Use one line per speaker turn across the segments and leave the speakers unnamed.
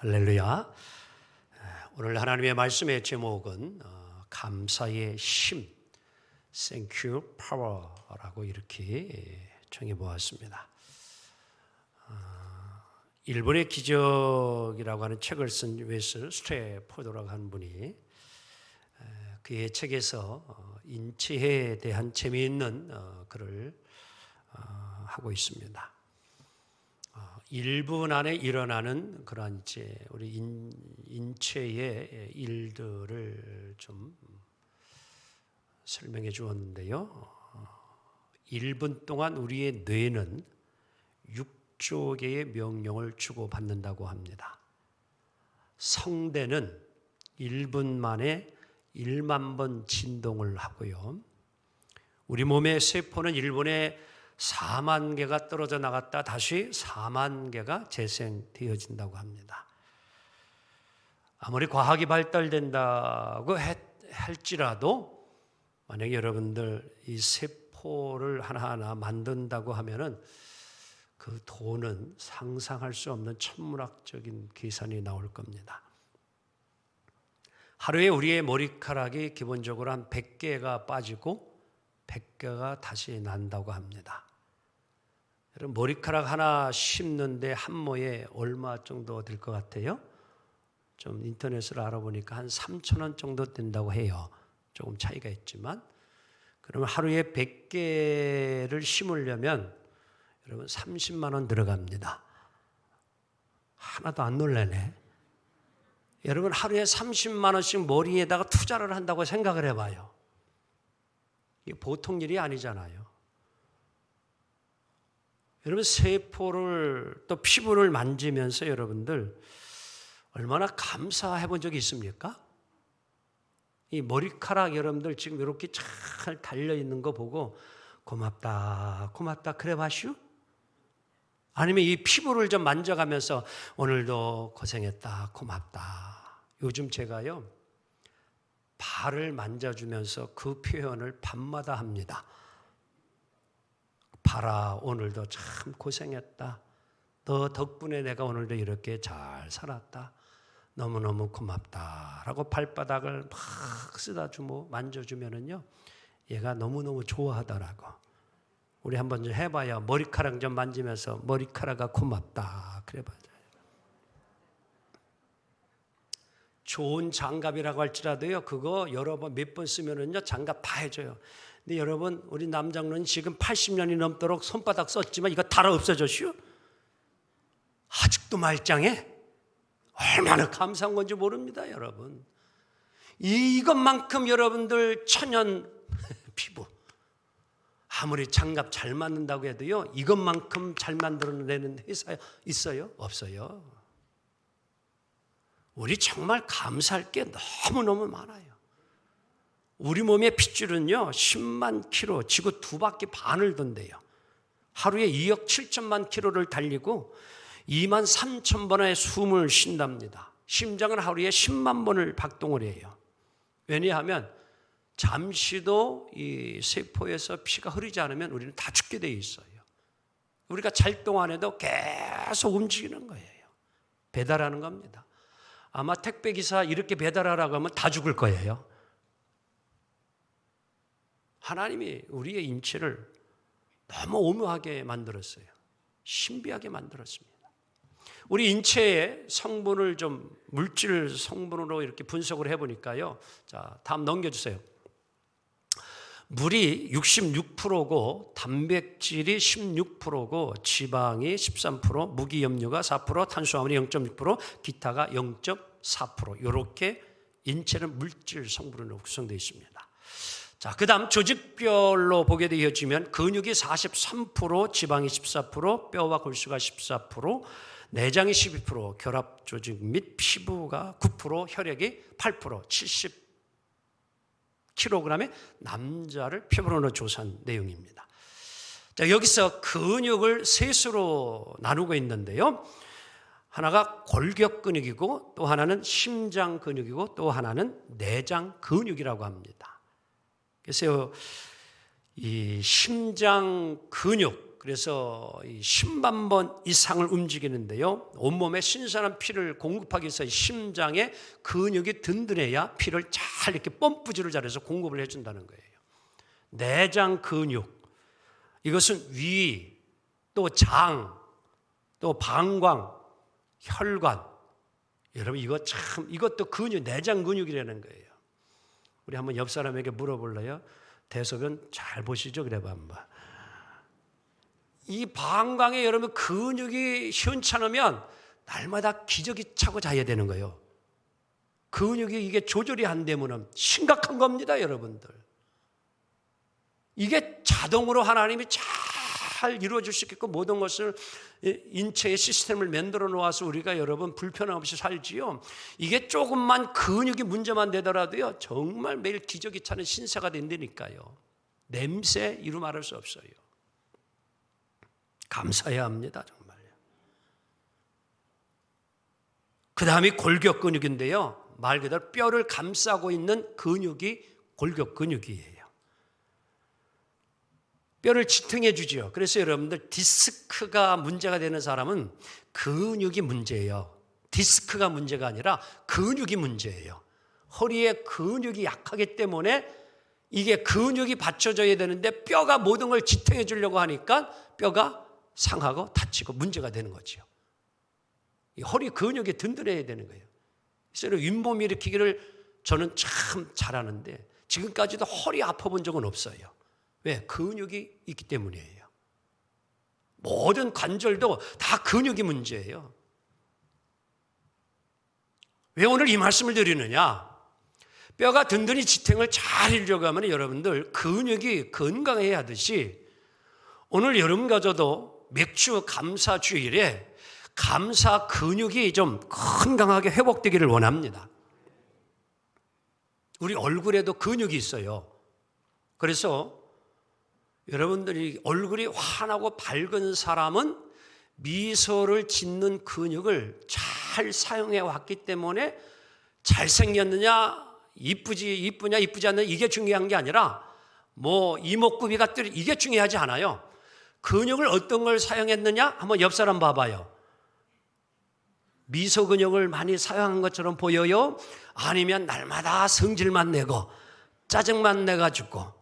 할렐루야. 오늘 하나님의 말씀의 제목은 감사의 힘, Thank you, Power라고 이렇게 정해 보았습니다. 일본의 기적이라고 하는 책을 쓴 웨슬 스트래포드라고 하는 분이 그의 책에서 인체에 대한 재미있는 글을 하고 있습니다. 1분 안에 일어나는 그러한 이제 우리 인체의 일들을 좀 설명해 주었는데요. 1분 동안 우리의 뇌는 6조 개의 명령을 주고받는다고 합니다. 성대는 1분 만에 1만 번 진동을 하고요. 우리 몸의 세포는 1분에 4만 개가 떨어져 나갔다 다시 4만 개가 재생되어진다고 합니다. 아무리 과학이 발달된다고 할지라도 만약에 여러분들 이 세포를 하나하나 만든다고 하면은 그 돈은 상상할 수 없는 천문학적인 계산이 나올 겁니다. 하루에 우리의 머리카락이 기본적으로 한 100개가 빠지고 100개가 다시 난다고 합니다. 여러분 머리카락 하나 심는데 한 모에 얼마 정도 될 것 같아요? 좀 인터넷으로 알아보니까 한 3,000원 정도 된다고 해요. 조금 차이가 있지만 그러면 하루에 100개를 심으려면 여러분 30만 원 들어갑니다. 하나도 안 놀라네. 여러분 하루에 30만 원씩 머리에다가 투자를 한다고 생각을 해봐요. 이게 보통 일이 아니잖아요. 여러분 세포를 또 피부를 만지면서 여러분들 얼마나 감사해 본 적이 있습니까? 이 머리카락 여러분들 지금 이렇게 잘 달려 있는 거 보고 고맙다 고맙다 그래 봐슈? 아니면 이 피부를 좀 만져가면서 오늘도 고생했다 고맙다. 요즘 제가요 발을 만져주면서 그 표현을 밤마다 합니다. 발아 오늘도 참 고생했다. 너 덕분에 내가 오늘도 이렇게 잘 살았다. 너무너무 고맙다 라고 발바닥을 막 쓰다주고 만져주면은요 얘가 너무너무 좋아하더라고. 우리 한번 좀 해봐요. 머리카락 좀 만지면서 머리카락아 고맙다 그래 봐요. 좋은 장갑이라고 할지라도요 그거 여러 번 몇 번 쓰면은요 장갑 다 해줘요. 근데 여러분 우리 남장로는 지금 80년이 넘도록 손바닥 썼지만 이거 다 없어졌슈? 아직도 말짱해? 얼마나 감사한 건지 모릅니다 여러분. 이것만큼 여러분들 천연 피부 아무리 장갑 잘 만든다고 해도요 이것만큼 잘 만들어내는 회사 있어요? 없어요. 우리 정말 감사할 게 너무너무 많아요. 우리 몸의 핏줄은요 10만 킬로 지구 2바퀴 반을 돈대요. 하루에 2억 7천만 킬로를 달리고 2만 3천 번의 숨을 쉰답니다. 심장은 하루에 10만 번을 박동을 해요. 왜냐하면 잠시도 이 세포에서 피가 흐르지 않으면 우리는 다 죽게 되어 있어요. 우리가 잘 동안 해도 계속 움직이는 거예요. 배달하는 겁니다. 아마 택배기사 이렇게 배달하라고 하면 다 죽을 거예요. 하나님이 우리의 인체를 너무 오묘하게 만들었어요. 신비하게 만들었습니다. 우리 인체의 성분을 좀 물질 성분으로 이렇게 분석을 해보니까요. 자, 다음 넘겨주세요. 물이 66%고 단백질이 16%고 지방이 13%, 무기염료가 4%, 탄수화물이 0.6%, 기타가 0.4% 이렇게 인체는 물질 성분으로 구성되어 있습니다. 자, 그 다음 조직별로 보게 되어지면 근육이 43%, 지방이 14%, 뼈와 골수가 14%, 내장이 12%, 결합 조직 및 피부가 9%, 혈액이 8%, 70kg의 남자를 표본으로 조사한 내용입니다. 자, 여기서 근육을 셋으로 나누고 있는데요. 하나가 골격 근육이고 또 하나는 심장 근육이고 또 하나는 내장 근육이라고 합니다. 그래서 이 심장 근육 그래서 10만 번 이상을 움직이는데요. 온몸에 신선한 피를 공급하기 위해서 심장에 근육이 든든해야 피를 잘 이렇게 펌프질을 잘해서 공급을 해준다는 거예요. 내장 근육, 이것은 위, 또 장, 또 방광, 혈관. 여러분 이것도 근육, 내장 근육이라는 거예요. 우리 한번 옆 사람에게 물어볼래요? 대소변 잘 보시죠? 그래 봐 한번. 이 방광에 여러분 근육이 시원찮으면 날마다 기저귀 차고 자야 되는 거예요. 근육이 이게 조절이 안 되면 심각한 겁니다, 여러분들. 이게 자동으로 하나님이 잘 이루어질 수 있게끔 모든 것을 인체의 시스템을 만들어 놓아서 우리가 여러분 불편함 없이 살지요. 이게 조금만 근육이 문제만 되더라도요, 정말 매일 기저귀 차는 신세가 된다니까요. 냄새 이루 말할 수 없어요. 감사해야 합니다, 정말요. 그 다음이 골격 근육인데요. 말 그대로 뼈를 감싸고 있는 근육이 골격 근육이에요. 뼈를 지탱해 주죠. 그래서 여러분들 디스크가 문제가 되는 사람은 근육이 문제예요. 디스크가 문제가 아니라 근육이 문제예요. 허리에 근육이 약하기 때문에 이게 근육이 받쳐줘야 되는데 뼈가 모든 걸 지탱해 주려고 하니까 뼈가 상하고 다치고 문제가 되는 거죠. 이 허리 근육이 든든해야 되는 거예요. 그래서 윗몸 일으키기를 저는 참 잘하는데 지금까지도 허리 아파본 적은 없어요. 왜? 근육이 있기 때문이에요. 모든 관절도 다 근육이 문제예요. 왜 오늘 이 말씀을 드리느냐? 뼈가 든든히 지탱을 잘 이루려고 하면 여러분들 근육이 건강해야 하듯이 오늘 여러분과 저도 맥주 감사 주일에 감사 근육이 좀 건강하게 회복되기를 원합니다. 우리 얼굴에도 근육이 있어요. 그래서 여러분들이 얼굴이 환하고 밝은 사람은 미소를 짓는 근육을 잘 사용해 왔기 때문에 잘생겼느냐, 이쁘냐, 이쁘지 않느냐 이게 중요한 게 아니라 뭐 이목구비가 뜨리 이게 중요하지 않아요. 근육을 어떤 걸 사용했느냐 한번 옆 사람 봐봐요. 미소 근육을 많이 사용한 것처럼 보여요? 아니면 날마다 성질만 내고 짜증만 내가지고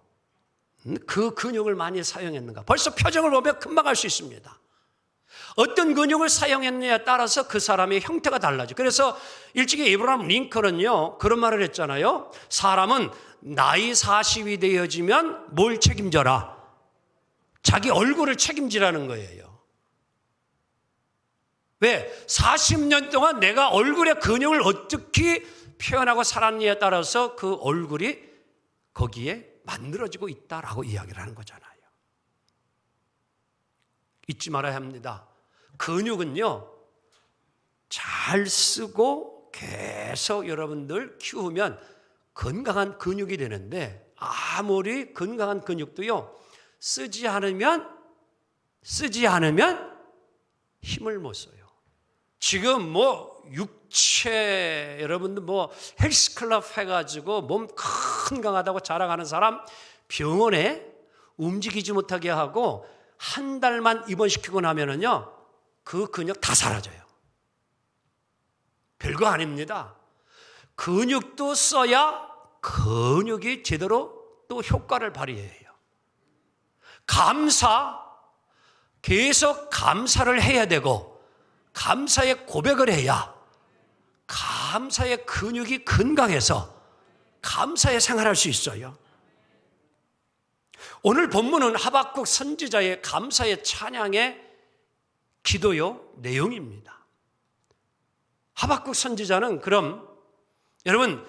그 근육을 많이 사용했는가? 벌써 표정을 보면 금방 알 수 있습니다. 어떤 근육을 사용했느냐에 따라서 그 사람의 형태가 달라져. 그래서 일찍이 에이브라함 링컨은요 그런 말을 했잖아요. 사람은 나이 40이 되어지면 뭘 책임져라? 자기 얼굴을 책임지라는 거예요. 왜? 40년 동안 내가 얼굴의 근육을 어떻게 표현하고 살았느냐에 따라서 그 얼굴이 거기에 만들어지고 있다라고 이야기를 하는 거잖아요. 잊지 말아야 합니다. 근육은요, 잘 쓰고 계속 여러분들 키우면 건강한 근육이 되는데 아무리 건강한 근육도요, 쓰지 않으면 힘을 못 써요. 지금 뭐 육체 여러분들 뭐 헬스클럽 해가지고 몸 건강하다고 자랑하는 사람 병원에 움직이지 못하게 하고 한 달만 입원시키고 나면은요 그 근육 다 사라져요. 별거 아닙니다. 근육도 써야 근육이 제대로 또 효과를 발휘해요. 계속 감사를 해야 되고 감사의 고백을 해야 감사의 근육이 건강해서 감사의 생활할 수 있어요. 오늘 본문은 하박국 선지자의 감사의 찬양의 기도요 내용입니다. 하박국 선지자는 그럼 여러분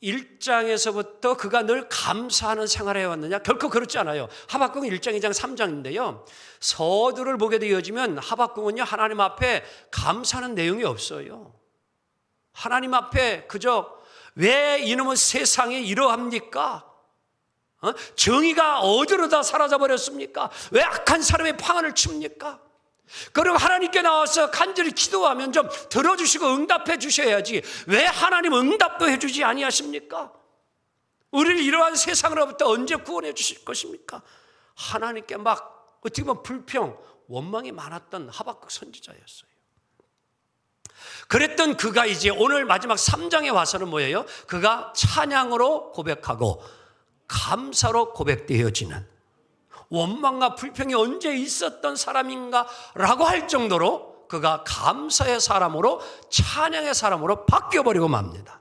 1장에서부터 그가 늘 감사하는 생활을 해왔느냐? 결코 그렇지 않아요. 하박국은 1장, 2장, 3장인데요. 서두를 보게 되어지면 하박국은요 하나님 앞에 감사하는 내용이 없어요. 하나님 앞에 그저 왜 이놈은 세상에 이러합니까? 정의가 어디로 다 사라져버렸습니까? 왜 악한 사람의 방언을 칩니까? 그리고 하나님께 나와서 간절히 기도하면 좀 들어주시고 응답해 주셔야지 왜 하나님 응답도 해주지 아니하십니까? 우리를 이러한 세상으로부터 언제 구원해 주실 것입니까? 하나님께 막 어떻게 보면 불평, 원망이 많았던 하박국 선지자였어요. 그랬던 그가 이제 오늘 마지막 3장에 와서는 뭐예요? 그가 찬양으로 고백하고 감사로 고백되어지는, 원망과 불평이 언제 있었던 사람인가 라고 할 정도로 그가 감사의 사람으로, 찬양의 사람으로 바뀌어버리고 맙니다.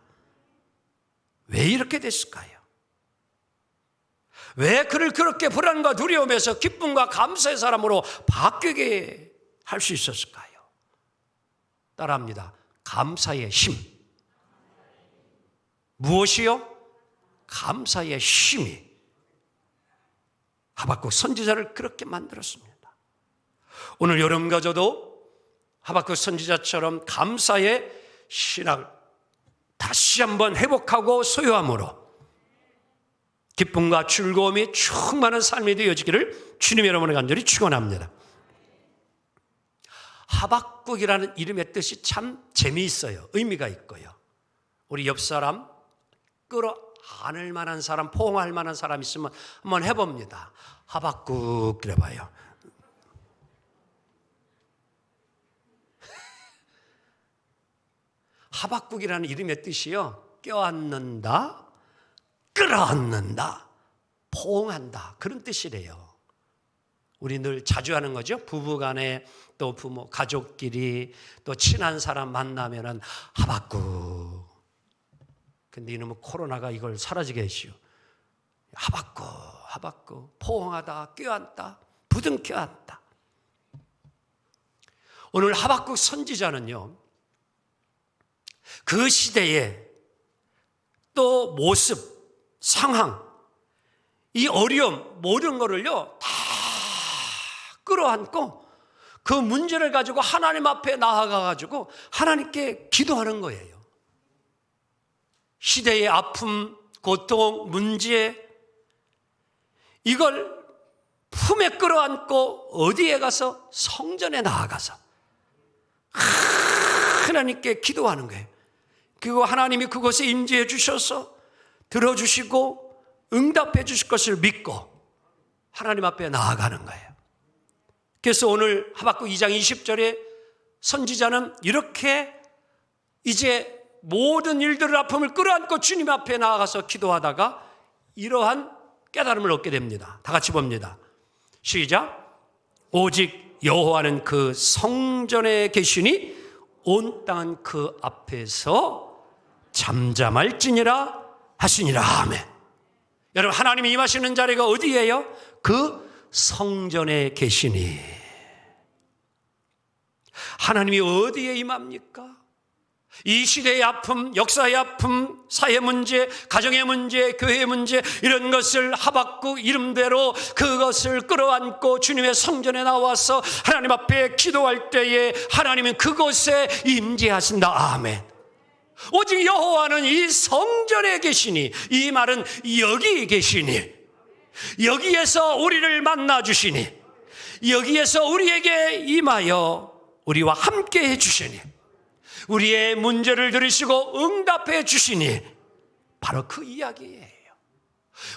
왜 이렇게 됐을까요? 왜 그를 그렇게 불안과 두려움에서 기쁨과 감사의 사람으로 바뀌게 할 수 있었을까요? 따라합니다. 감사의 힘. 무엇이요? 감사의 힘이 하박국 선지자를 그렇게 만들었습니다. 오늘 여러분과 저도 하박국 선지자처럼 감사의 신앙을 다시 한번 회복하고 소유함으로 기쁨과 즐거움이 충만한 삶이 되어지기를 주님 여러분의 간절히 축원합니다. 하박국이라는 이름의 뜻이 참 재미있어요. 의미가 있고요. 우리 옆 사람, 끌어안을 만한 사람, 포옹할 만한 사람 있으면 한번 해봅니다. 하박국 그래봐요. 하박국이라는 이름의 뜻이요, 껴안는다, 끌어안는다, 포옹한다, 그런 뜻이래요. 우리 늘 자주 하는 거죠. 부부간에, 또 부모, 가족끼리, 또 친한 사람 만나면은 하박국. 근데 이놈은 코로나가 이걸 사라지게 했시오. 하박국, 포옹하다, 껴안다, 부둥켜 안다. 오늘 하박국 선지자는요, 그 시대에 또 모습, 상황, 이 어려움, 모든 거를요 다 끌어안고 그 문제를 가지고 하나님 앞에 나아가가지고 하나님께 기도하는 거예요. 시대의 아픔, 고통, 문제, 이걸 품에 끌어안고 어디에 가서? 성전에 나아가서 하나님께 기도하는 거예요. 그리고 하나님이 그곳에 임재해 주셔서 들어주시고 응답해 주실 것을 믿고 하나님 앞에 나아가는 거예요. 그래서 오늘 하박국 2장 20절에 선지자는 이렇게 이제 모든 일들을, 아픔을 끌어안고 주님 앞에 나아가서 기도하다가 이러한 깨달음을 얻게 됩니다. 다 같이 봅니다. 시작. 오직 여호와는 그 성전에 계시니 온 땅은 그 앞에서 잠잠할지니라 하시니라. 아멘. 여러분, 하나님이 임하시는 자리가 어디예요? 그 성전에 계시니. 하나님이 어디에 임합니까? 이 시대의 아픔, 역사의 아픔, 사회 문제, 가정의 문제, 교회의 문제, 이런 것을 하박국 이름대로 그것을 끌어안고 주님의 성전에 나와서 하나님 앞에 기도할 때에 하나님은 그곳에 임재하신다. 아멘. 오직 여호와는 이 성전에 계시니, 이 말은 여기 계시니, 여기에서 우리를 만나 주시니, 여기에서 우리에게 임하여 우리와 함께 해 주시니, 우리의 문제를 들으시고 응답해 주시니, 바로 그 이야기예요.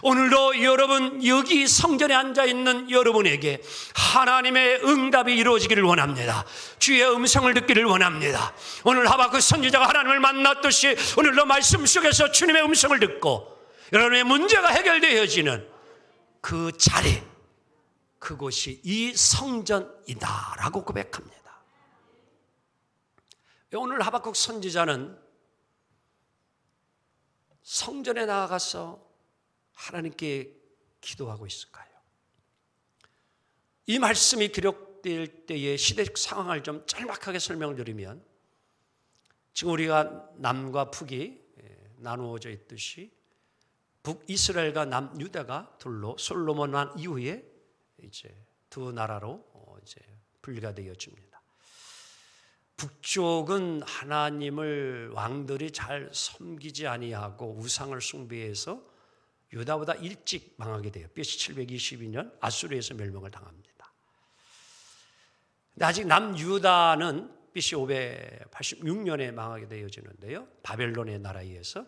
오늘도 여러분, 여기 성전에 앉아있는 여러분에게 하나님의 응답이 이루어지기를 원합니다. 주의 음성을 듣기를 원합니다. 오늘 하박국 선지자가 하나님을 만났듯이 오늘도 말씀 속에서 주님의 음성을 듣고 여러분의 문제가 해결되어지는 그 자리, 그곳이 이 성전이다 라고 고백합니다. 오늘 하박국 선지자는 성전에 나아가서 하나님께 기도하고 있을까요? 이 말씀이 기록될 때의 시대적 상황을 좀 짤막하게 설명드리면, 지금 우리가 남과 북이 나누어져 있듯이 북이스라엘과 남유다가 둘로 솔로몬 왕 이후에 이제 두 나라로 이제 분리가 되어집니다. 북쪽은 하나님을 왕들이 잘 섬기지 아니하고 우상을 숭배해서 유다보다 일찍 망하게 돼요. BC 722년 아수르에서 멸망을 당합니다. 근데 아직 남유다는 BC 586년에 망하게 되어지는데요. 바벨론의 나라에 의해서.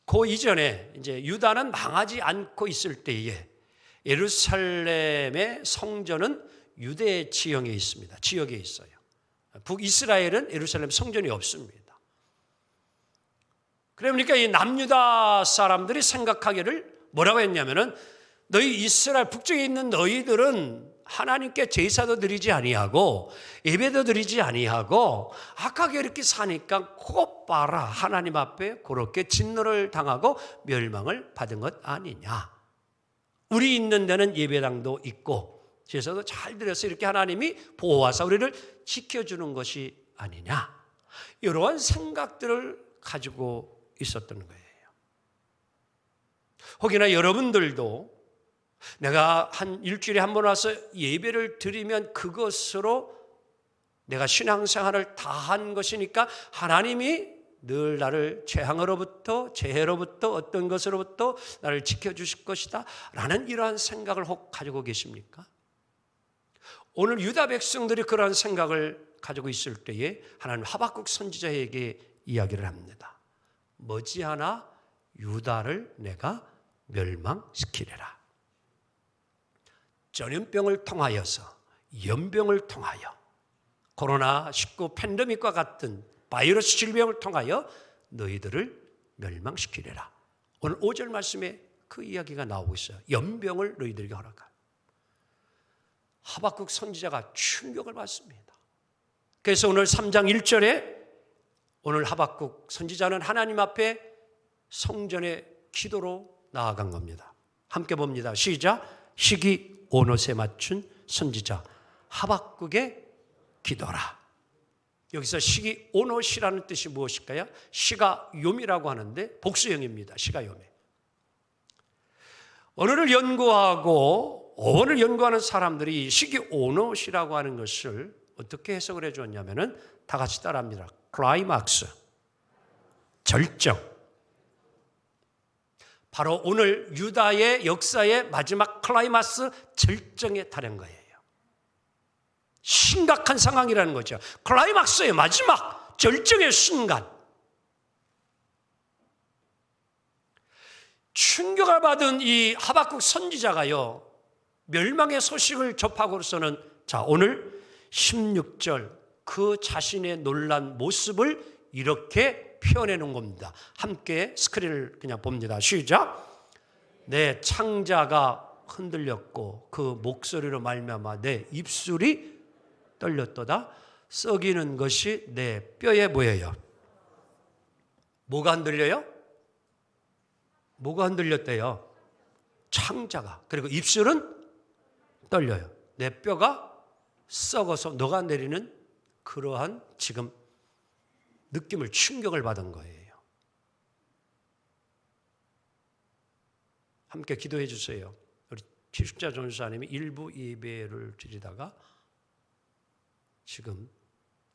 그 이전에 이제 유다는 망하지 않고 있을 때에 예루살렘의 성전은 유대 지형에 있습니다. 지역에 있어요. 북이스라엘은 예루살렘 성전이 없습니다. 그러니까 이 남유다 사람들이 생각하기를 뭐라고 했냐면은 너희 이스라엘 북쪽에 있는 너희들은 하나님께 제사도 드리지 아니하고 예배도 드리지 아니하고 악하게 이렇게 사니까 곧 봐라, 하나님 앞에 그렇게 진노를 당하고 멸망을 받은 것 아니냐. 우리 있는 데는 예배당도 있고 제사도 잘 드려서 이렇게 하나님이 보호하사 우리를 지켜주는 것이 아니냐. 이러한 생각들을 가지고 있었던 거예요. 혹여나 여러분들도 내가 한 일주일에 한 번 와서 예배를 드리면 그것으로 내가 신앙생활을 다한 것이니까 하나님이 늘 나를 재앙으로부터 재해로부터 어떤 것으로부터 나를 지켜주실 것이다 라는 이러한 생각을 혹 가지고 계십니까? 오늘 유다 백성들이 그러한 생각을 가지고 있을 때에 하나님 하박국 선지자에게 이야기를 합니다. 머지않아 유다를 내가 멸망시키리라. 전염병을 통하여서, 연병을 통하여, 코로나19 팬데믹과 같은 바이러스 질병을 통하여 너희들을 멸망시키리라. 오늘 5절 말씀에 그 이야기가 나오고 있어요. 연병을 너희들에게 허락할. 하박국 선지자가 충격을 받습니다. 그래서 오늘 3장 1절에 오늘 하박국 선지자는 하나님 앞에 성전의 기도로 나아간 겁니다. 함께 봅니다. 시작. 시기 오롯에 맞춘 선지자 하박국의 기도라. 여기서 시기 오롯이라는 뜻이 무엇일까요? 시가 요미라고 하는데 복수형입니다. 시가 요미. 언어를 연구하고 어원을 연구하는 사람들이 시기 오롯이라고 하는 것을 어떻게 해석을 해줬냐면은 다 같이 따라합니다. 클라이막스, 절정. 바로 오늘 유다의 역사의 마지막 클라이막스 절정에 달한 거예요. 심각한 상황이라는 거죠. 클라이막스의 마지막 절정의 순간. 충격을 받은 이 하박국 선지자가요, 멸망의 소식을 접하고서는 자, 오늘 16절 그 자신의 놀란 모습을 이렇게 표현해 놓은 겁니다. 함께 스크린을 그냥 봅니다. 시작. 내 창자가 흔들렸고 그 목소리로 말미암아 내 입술이 떨렸도다. 썩이는 것이 내 뼈에 보여요. 뭐가 흔들려요? 뭐가 흔들렸대요? 창자가. 그리고 입술은 떨려요. 내 뼈가 썩어서 녹아내리는 그러한 지금 느낌을, 충격을 받은 거예요. 함께 기도해 주세요. 우리 기숙자 전사님이 일부 예배를 드리다가 지금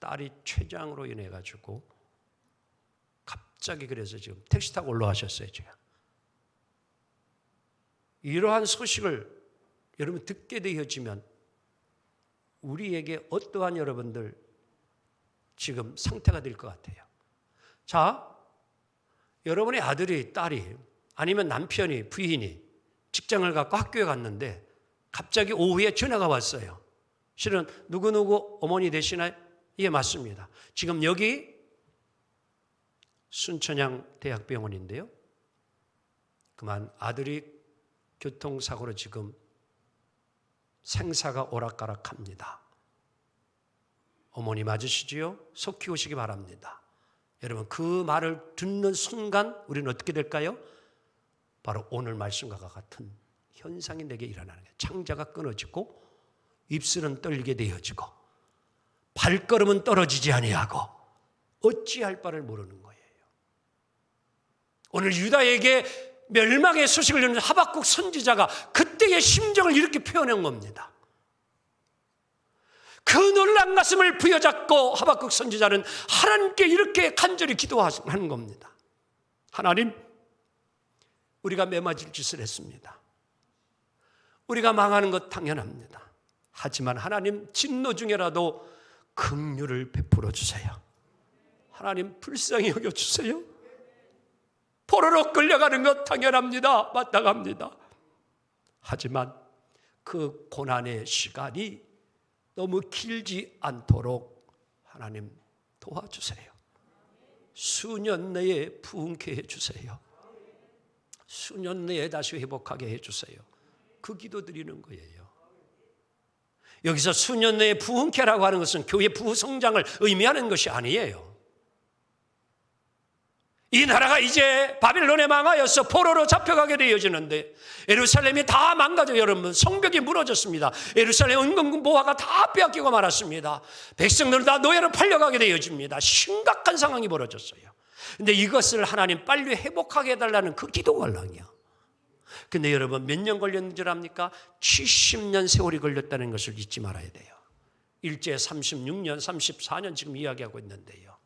딸이 췌장으로 인해 가지고 갑자기 그래서 지금 택시 타고 올라가셨어요. 제가 이러한 소식을 여러분 듣게 되어지면 우리에게 어떠한 여러분들 지금 상태가 될 것 같아요. 자, 여러분의 아들이, 딸이, 아니면 남편이, 부인이 직장을 갖고 학교에 갔는데 갑자기 오후에 전화가 왔어요. 실은 누구누구 어머니 되시나요? 예, 맞습니다. 지금 여기 순천향 대학병원인데요. 그만 아들이 교통사고로 지금 생사가 오락가락합니다. 어머니 맞으시지요? 속히 오시기 바랍니다. 여러분, 그 말을 듣는 순간 우리는 어떻게 될까요? 바로 오늘 말씀과 같은 현상이 내게 일어나는 거예요. 창자가 끊어지고 입술은 떨리게 되어지고 발걸음은 떨어지지 아니하고 어찌할 바를 모르는 거예요. 오늘 유다에게 멸망의 소식을 전하는 하박국 선지자가 그때의 심정을 이렇게 표현한 겁니다. 그 놀란 가슴을 부여잡고 하박국 선지자는 하나님께 이렇게 간절히 기도하는 겁니다. 하나님, 우리가 매맞을 짓을 했습니다. 우리가 망하는 것 당연합니다. 하지만 하나님, 진노 중에라도 긍휼을 베풀어 주세요. 하나님, 불쌍히 여겨 주세요. 포로로 끌려가는 것 당연합니다. 마땅합니다. 하지만 그 고난의 시간이 너무 길지 않도록 하나님 도와주세요. 수년 내에 부흥케 해주세요. 수년 내에 다시 회복하게 해주세요. 그 기도 드리는 거예요. 여기서 수년 내에 부흥케라고 하는 것은 교회 부성장을 의미하는 것이 아니에요. 이 나라가 이제 바빌론에 망하여서 포로로 잡혀가게 되어지는데 예루살렘이 다 망가져 여러분 성벽이 무너졌습니다. 예루살렘 은근 보화가 다 빼앗기고 말았습니다. 백성들은 다 노예로 팔려가게 되어집니다. 심각한 상황이 벌어졌어요. 근데 이것을 하나님 빨리 회복하게 해달라는 그 기도 갈랑이야. 근데 여러분 몇 년 걸렸는 줄 압니까? 70년 세월이 걸렸다는 것을 잊지 말아야 돼요. 일제 36년, 34년 지금 이야기하고 있는데요.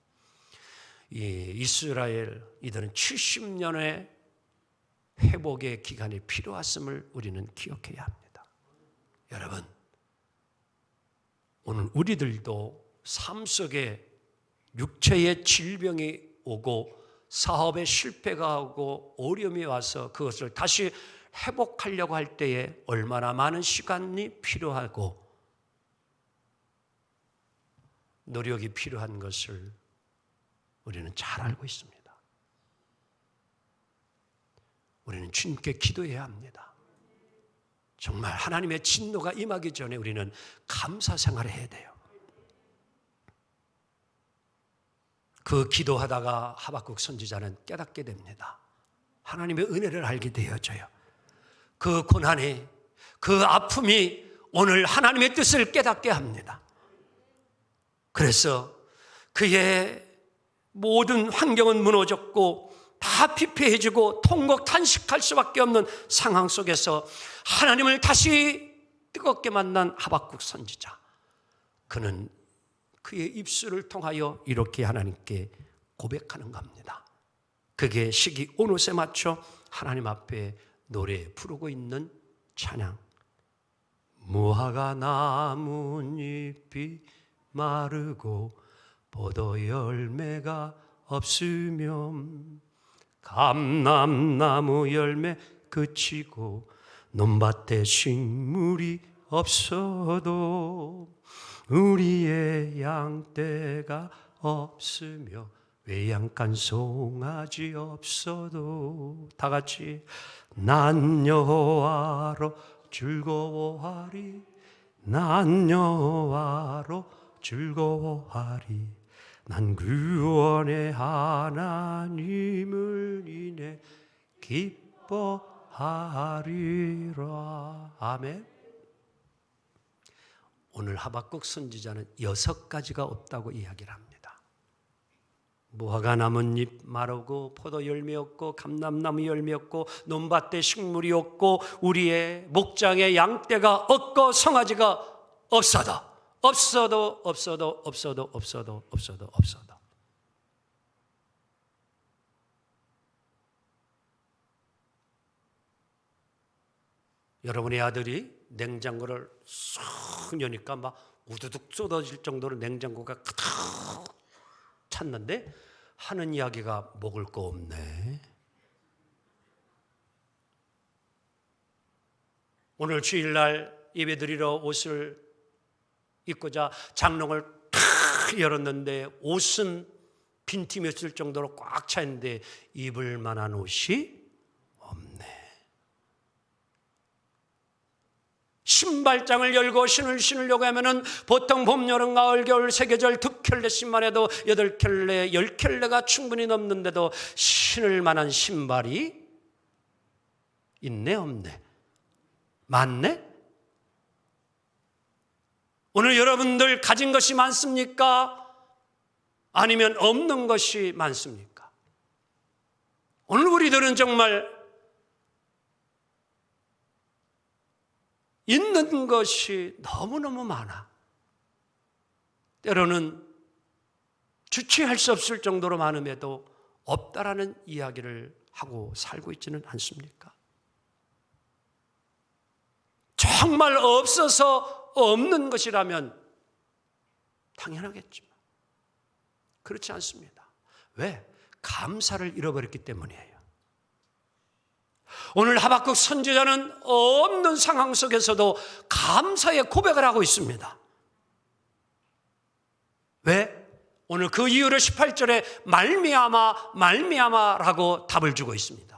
이 이스라엘 이들은 70년의 회복의 기간이 필요했음을 우리는 기억해야 합니다. 여러분, 오늘 우리들도 삶 속에 육체의 질병이 오고 사업에 실패가 오고 어려움이 와서 그것을 다시 회복하려고 할 때에 얼마나 많은 시간이 필요하고 노력이 필요한 것을 우리는 잘 알고 있습니다. 우리는 주님께 기도해야 합니다. 정말 하나님의 진노가 임하기 전에 우리는 감사 생활을 해야 돼요. 그 기도하다가 하박국 선지자는 깨닫게 됩니다. 하나님의 은혜를 알게 되어져요. 그 고난이, 그 아픔이 오늘 하나님의 뜻을 깨닫게 합니다. 그래서 그의 모든 환경은 무너졌고 다 피폐해지고 통곡 탄식할 수밖에 없는 상황 속에서 하나님을 다시 뜨겁게 만난 하박국 선지자, 그는 그의 입술을 통하여 이렇게 하나님께 고백하는 겁니다. 그게 시기 오롯에 맞춰 하나님 앞에 노래 부르고 있는 찬양. 무화과 나뭇잎이 마르고 포도 열매가 없으면 감람나무 열매 그치고 논밭에 식물이 없어도 우리의 양떼가 없으며 외양간 송아지 없어도 다 같이 난 여호와로 즐거워하리 난 여호와로 즐거워하리 난 구원의 하나님을 인해 기뻐하리라. 아멘. 오늘 하박국 선지자는 6가지가 없다고 이야기를 합니다. 무화과 나뭇잎 마르고 포도 열매 없고 감람나무 열매 없고 논밭에 식물이 없고 우리의 목장에 양떼가 없고 송아지가 없어도 여러분의 아들이 냉장고를 쏙 여니까 막 우두둑 쏟아질 정도로 냉장고가 가득 찼는데 하는 이야기가 먹을 거 없네. 오늘 주일날 예배드리러 옷을 입고자 장롱을 탁 열었는데 옷은 빈틈이 없을 정도로 꽉 차 있는데 입을 만한 옷이 없네. 신발장을 열고 신을 신으려고 하면은 보통 봄, 여름, 가을, 겨울, 세계절 2켤레씩만 해도 8켤레, 10켤레가 충분히 넘는데도 신을 만한 신발이 있네, 없네? 많네? 오늘 여러분들 가진 것이 많습니까? 아니면 없는 것이 많습니까? 오늘 우리들은 정말 있는 것이 너무너무 많아. 때로는 주체할 수 없을 정도로 많음에도 없다라는 이야기를 하고 살고 있지는 않습니까? 정말 없어서 없는 것이라면 당연하겠지만 그렇지 않습니다. 왜? 감사를 잃어버렸기 때문이에요. 오늘 하박국 선지자는 없는 상황 속에서도 감사의 고백을 하고 있습니다. 왜? 오늘 그 이유를 18절에 말미암아라고 답을 주고 있습니다.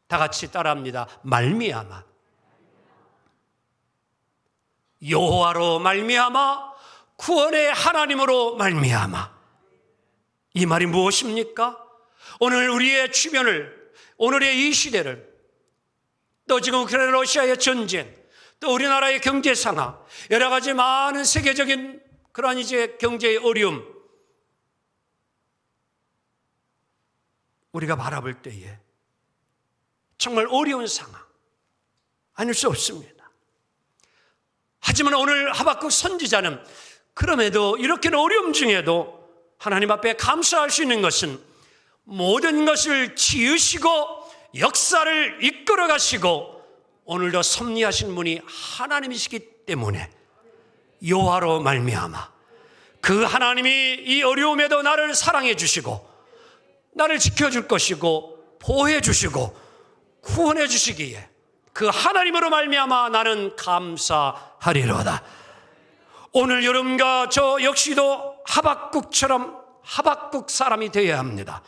다 같이 따라합니다. 말미암아. 여호와로 말미암아, 구원의 하나님으로 말미암아. 이 말이 무엇입니까? 오늘 우리의 주변을, 오늘의 이 시대를, 또 지금 우크라이나 러시아의 전쟁, 또 우리나라의 경제 상황, 여러 가지 많은 세계적인 그러한 이제 경제의 어려움, 우리가 바라볼 때에 정말 어려운 상황 아닐 수 없습니다. 하지만 오늘 하박국 선지자는 그럼에도 이렇게 어려움 중에도 하나님 앞에 감사할 수 있는 것은 모든 것을 지으시고 역사를 이끌어 가시고 오늘도 섭리하신 분이 하나님이시기 때문에 여호와로 말미암아 그 하나님이 이 어려움에도 나를 사랑해 주시고 나를 지켜줄 것이고 보호해 주시고 구원해 주시기에 그 하나님으로 말미암아 나는 감사하리로다. 오늘 여러분과 저 역시도 하박국처럼 하박국 사람이 되어야 합니다.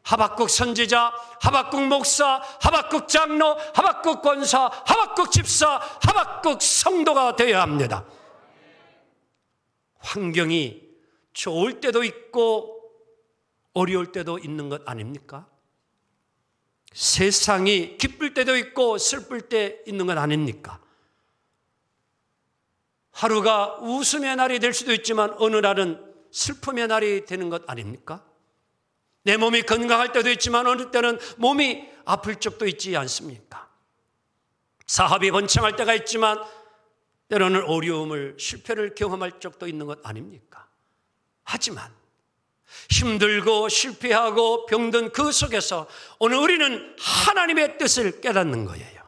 하박국 선지자, 하박국 목사, 하박국 장로, 하박국 권사, 하박국 집사, 하박국 성도가 되어야 합니다. 환경이 좋을 때도 있고 어려울 때도 있는 것 아닙니까? 세상이 기쁠 때도 있고 슬플 때 있는 것 아닙니까? 하루가 웃음의 날이 될 수도 있지만 어느 날은 슬픔의 날이 되는 것 아닙니까? 내 몸이 건강할 때도 있지만 어느 때는 몸이 아플 적도 있지 않습니까? 사업이 번창할 때가 있지만 때로는 어려움을, 실패를 경험할 적도 있는 것 아닙니까? 하지만 힘들고 실패하고 병든 그 속에서 오늘 우리는 하나님의 뜻을 깨닫는 거예요.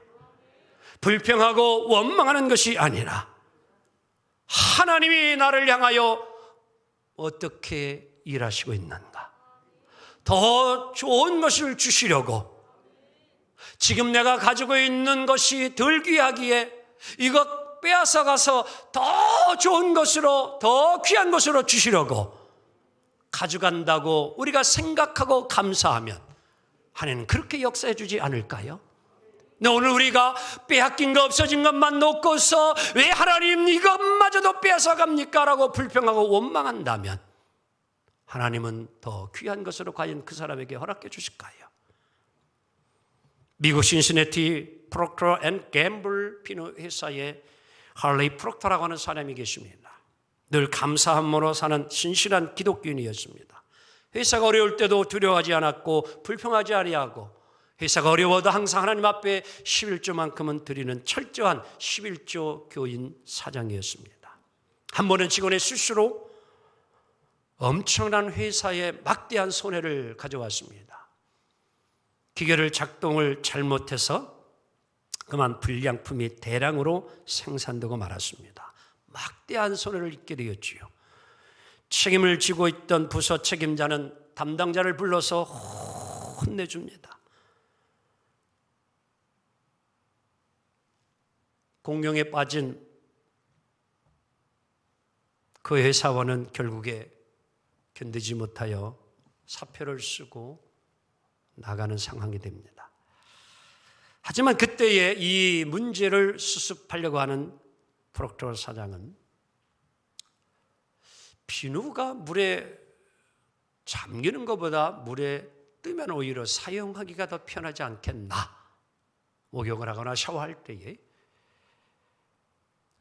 불평하고 원망하는 것이 아니라 하나님이 나를 향하여 어떻게 일하시고 있는가, 더 좋은 것을 주시려고, 지금 내가 가지고 있는 것이 덜 귀하기에 이것 빼앗아 가서 더 좋은 것으로, 더 귀한 것으로 주시려고 가져간다고 우리가 생각하고 감사하면 하나님은 그렇게 역사해 주지 않을까요? 근데 오늘 우리가 빼앗긴 거, 없어진 것만 놓고서 왜 하나님 이것마저도 빼앗아 갑니까? 라고 불평하고 원망한다면 하나님은 더 귀한 것으로 과연 그 사람에게 허락해 주실까요? 미국 신시내티 프록터 앤 갬블 비누 회사의 할리 프록터라고 하는 사람이 계십니다. 늘 감사함으로 사는 신실한 기독교인이었습니다. 회사가 어려울 때도 두려워하지 않았고 불평하지 아니하고 회사가 어려워도 항상 하나님 앞에 11조만큼은 드리는 철저한 11조 교인 사장이었습니다. 한 번은 직원의 실수로 엄청난 회사에 막대한 손해를 가져왔습니다. 기계를 작동을 잘못해서 그만 불량품이 대량으로 생산되고 말았습니다. 막대한 손해를 입게 되었지요. 책임을 지고 있던 부서 책임자는 담당자를 불러서 혼내줍니다. 공경에 빠진 그 회사원은 결국에 견디지 못하여 사표를 쓰고 나가는 상황이 됩니다. 하지만 그때에 이 문제를 수습하려고 하는 프록터 사장은 비누가 물에 잠기는 것보다 물에 뜨면 오히려 사용하기가 더 편하지 않겠나, 목욕을 하거나 샤워할 때에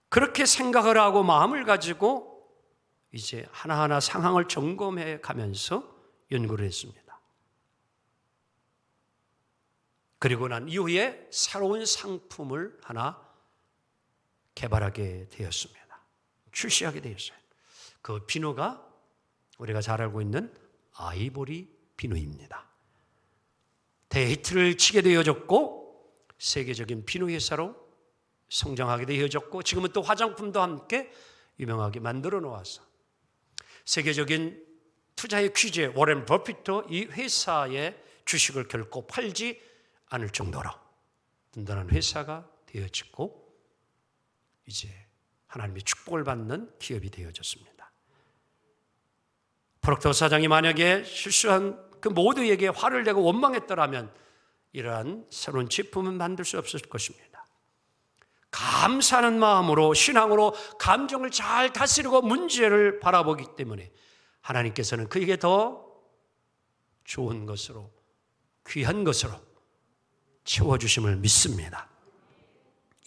그렇게 생각을 하고 마음을 가지고 이제 하나하나 상황을 점검해 가면서 연구를 했습니다. 그리고 난 이후에 새로운 상품을 하나 개발하게 되었습니다. 출시하게 되었어요. 그 비누가 우리가 잘 알고 있는 아이보리 비누입니다. 대히트를 치게 되어졌고 세계적인 비누 회사로 성장하게 되어졌고 지금은 또 화장품도 함께 유명하게 만들어 놓아서 세계적인 투자의 귀재 워렌 버핏도 이 회사의 주식을 결코 팔지 않을 정도로 든든한 회사가 되어지고 이제 하나님의 축복을 받는 기업이 되어졌습니다. 프록터 사장이 만약에 실수한 그 모두에게 화를 내고 원망했더라면 이러한 새로운 제품은 만들 수 없었을 것입니다. 감사하는 마음으로 신앙으로 감정을 잘 다스리고 문제를 바라보기 때문에 하나님께서는 그에게 더 좋은 것으로 귀한 것으로 채워주심을 믿습니다.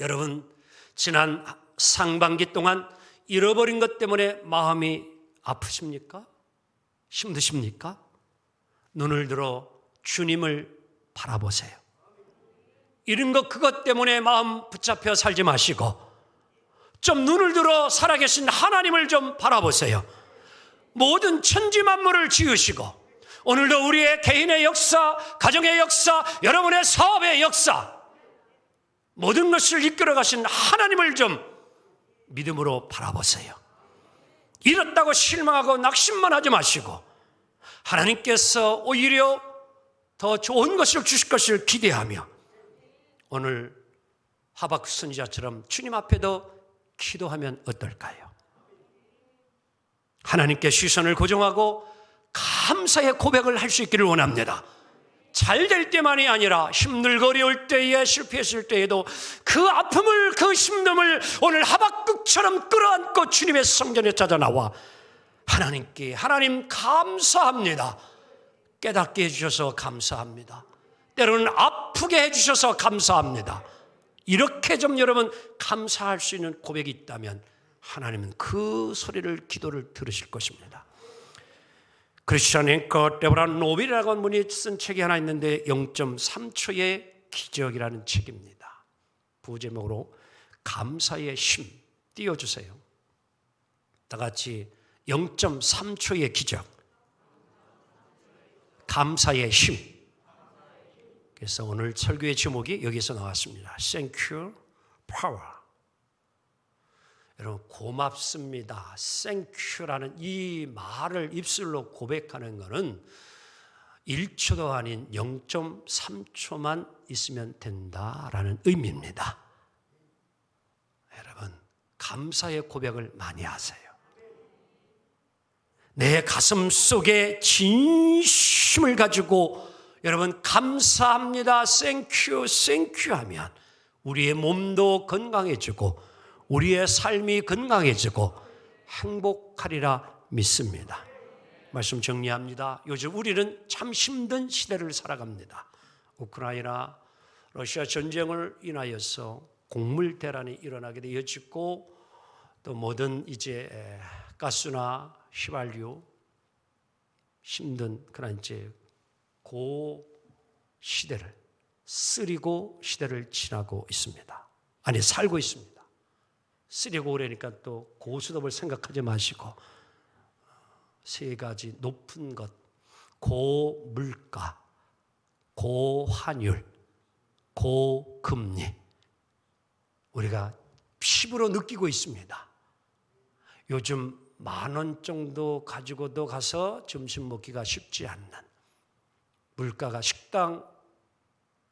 여러분, 지난 상반기 동안 잃어버린 것 때문에 마음이 아프십니까? 힘드십니까? 눈을 들어 주님을 바라보세요. 이런 것 그것 때문에 마음 붙잡혀 살지 마시고 좀 눈을 들어 살아계신 하나님을 좀 바라보세요. 모든 천지 만물을 지으시고 오늘도 우리의 개인의 역사, 가정의 역사, 여러분의 사업의 역사, 모든 것을 이끌어 가신 하나님을 좀 믿음으로 바라보세요. 잃었다고 실망하고 낙심만 하지 마시고 하나님께서 오히려 더 좋은 것을 주실 것을 기대하며 오늘 하박국 선지자처럼 주님 앞에도 기도하면 어떨까요? 하나님께 시선을 고정하고 감사의 고백을 할 수 있기를 원합니다. 잘 될 때만이 아니라 힘들고 어려울 때에 실패했을 때에도 그 아픔을 그 힘듦을 오늘 하박국처럼 끌어안고 주님의 성전에 찾아 나와 하나님께 하나님 감사합니다. 깨닫게 해주셔서 감사합니다. 때로는 아프게 해주셔서 감사합니다. 이렇게 좀 여러분 감사할 수 있는 고백이 있다면 하나님은 그 소리를 기도를 들으실 것입니다. 크리스찬 앵커 데보라 노빌이라고 하는 분이 쓴 책이 하나 있는데 0.3초의 기적이라는 책입니다. 부제목으로 감사의 힘 띄워주세요. 다 같이 0.3초의 기적, 감사의 힘. 그래서 오늘 설교의 제목이 여기서 나왔습니다. Thank you, power. 여러분 고맙습니다. Thank you라는 이 말을 입술로 고백하는 것은 1초도 아닌 0.3초만 있으면 된다라는 의미입니다. 여러분 감사의 고백을 많이 하세요. 내 가슴 속에 진심을 가지고 여러분 감사합니다, Thank you, Thank you 하면 우리의 몸도 건강해지고 우리의 삶이 건강해지고 행복하리라 믿습니다. 말씀 정리합니다. 요즘 우리는 참 힘든 시대를 살아갑니다. 우크라이나 러시아 전쟁을 인하여서 곡물 대란이 일어나게 되어지고 또 모든 이제 가스나 휘발유 힘든 그런 이제 고 시대를 쓰리고 시대를 지나고 있습니다. 아니 살고 있습니다. 쓰리고 그러니까 또 고수톱을 생각하지 마시고 세 가지 높은 것, 고물가, 고환율, 고금리 우리가 피부로 느끼고 있습니다. 요즘 10,000원 정도 가지고도 가서 점심 먹기가 쉽지 않는 물가가 식당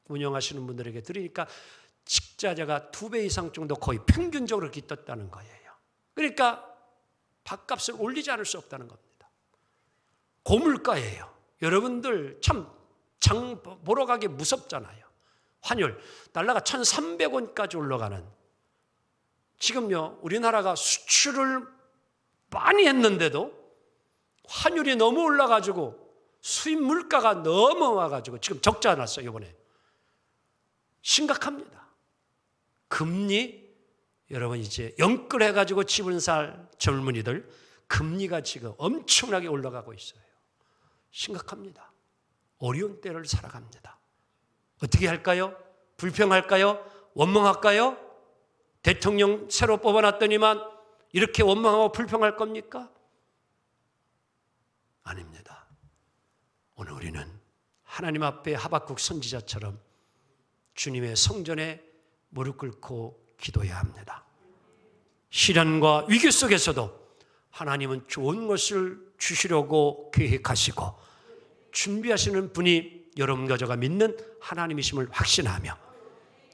운영하시는 분들에게 들으니까 식자재가 2배 이상 정도 거의 평균적으로 이렇게 떴다는 거예요. 그러니까 밥값을 올리지 않을 수 없다는 겁니다. 고물가예요. 여러분들 참 장 보러 가기 무섭잖아요. 환율 달러가 1,300원까지 올라가는 지금요 우리나라가 수출을 많이 했는데도 환율이 너무 올라가지고 수입 물가가 넘어와가지고 지금 적자 났어요. 이번에 심각합니다. 금리 여러분 이제 영끌해가지고 집을 살 젊은이들 금리가 지금 엄청나게 올라가고 있어요. 심각합니다. 어려운 때를 살아갑니다. 어떻게 할까요? 불평할까요? 원망할까요? 대통령 새로 뽑아놨더니만 이렇게 원망하고 불평할 겁니까? 아닙니다. 오늘 우리는 하나님 앞에 하박국 선지자처럼 주님의 성전에 무릎 꿇고 기도해야 합니다. 시련과 위기 속에서도 하나님은 좋은 것을 주시려고 계획하시고 준비하시는 분이 여러분과 저가 믿는 하나님이심을 확신하며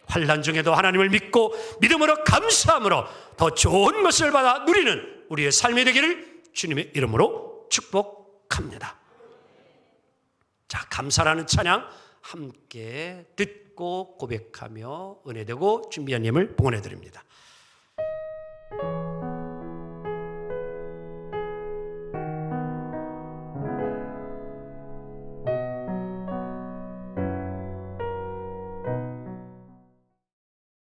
환난 중에도 하나님을 믿고 믿음으로 감사함으로 더 좋은 것을 받아 누리는 우리의 삶이 되기를 주님의 이름으로 축복합니다. 자, 감사라는 찬양 함께 듣고 고백하며 은혜되고 준비한 예물 봉헌해 드립니다.